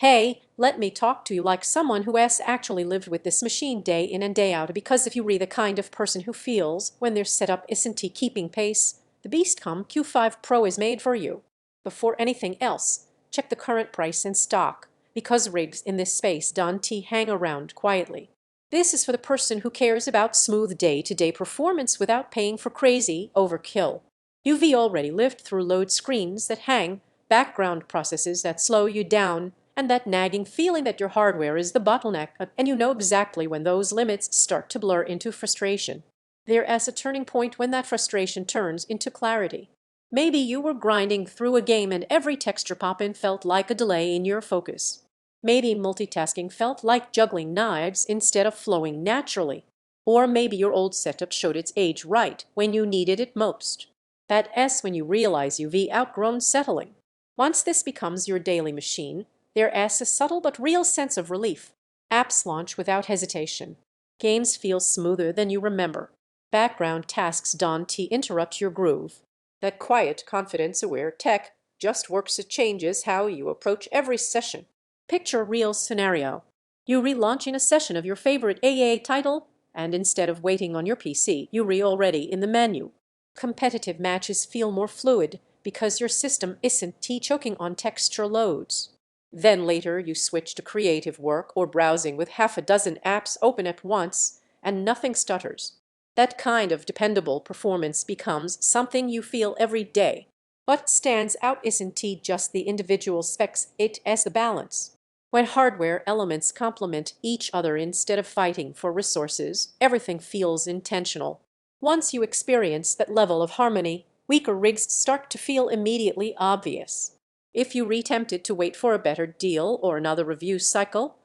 Hey, let me talk to you like someone who has actually lived with this machine day in and day out, because if you re the kind of person who feels when their setup isn't keeping pace, the BEASTCOM Q5 Pro is made for you. Before anything else, check the current price and stock, because rigs in this space don't hang around quietly. This is for the person who cares about smooth day-to-day performance without paying for crazy overkill. You've already lived through load screens that hang, background processes that slow you down, and that nagging feeling that your hardware is the bottleneck, and you know exactly when those limits start to blur into frustration. There's a turning point when that frustration turns into clarity. Maybe you were grinding through a game and every texture pop-in felt like a delay in your focus. Maybe multitasking felt like juggling knives instead of flowing naturally. Or maybe your old setup showed its age right when you needed it most. That's when you realize you've outgrown settling. Once this becomes your daily machine, there's a subtle but real sense of relief. Apps launch without hesitation. Games feel smoother than you remember. Background tasks don't interrupt your groove. That quiet, confidence-aware tech just works. It changes how you approach every session. Picture a real scenario. You relaunching a session of your favorite AA title, and instead of waiting on your PC, you're already in the menu. Competitive matches feel more fluid because your system isn't choking on texture loads. Then later you switch to creative work or browsing with half a dozen apps open at once, and nothing stutters. That kind of dependable performance becomes something you feel every day. What stands out isn't just the individual specs, it's the balance. When hardware elements complement each other instead of fighting for resources, everything feels intentional. Once you experience that level of harmony, weaker rigs start to feel immediately obvious. If you re-tempted to wait for a better deal or another review cycle,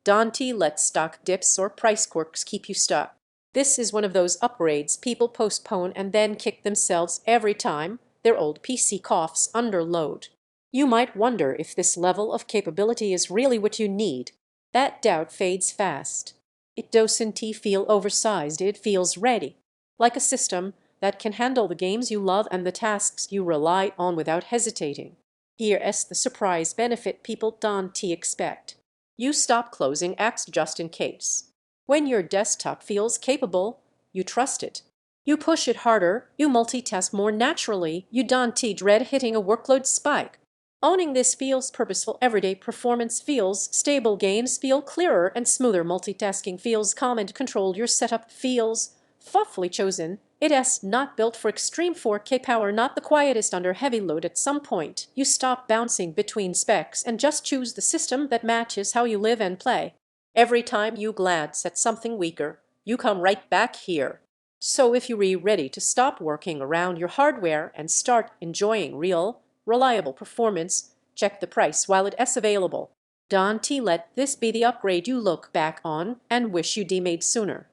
don't let stock dips or price quirks keep you stuck. This is one of those upgrades people postpone and then kick themselves every time their old PC coughs under load. You might wonder if this level of capability is really what you need. That doubt fades fast. It doesn't feel oversized, it feels ready, like a system that can handle the games you love and the tasks you rely on without hesitating. Here's the surprise benefit people don't expect. You stop closing apps just in case. When your desktop feels capable, you trust it. You push it harder, you multitask more naturally, you don't dread hitting a workload spike. Owning this feels purposeful. Everyday performance feels stable, games feel clearer and smoother, multitasking feels calm and controlled, your setup feels thoughtfully chosen. It's not built for extreme 4K power, not the quietest under heavy load. At some point, you stop bouncing between specs and just choose the system that matches how you live and play. Every time you glance at something weaker, you come right back here. So if you're ready to stop working around your hardware and start enjoying real, reliable performance, check the price while it's available. Don't let this be the upgrade you look back on and wish you'd made sooner.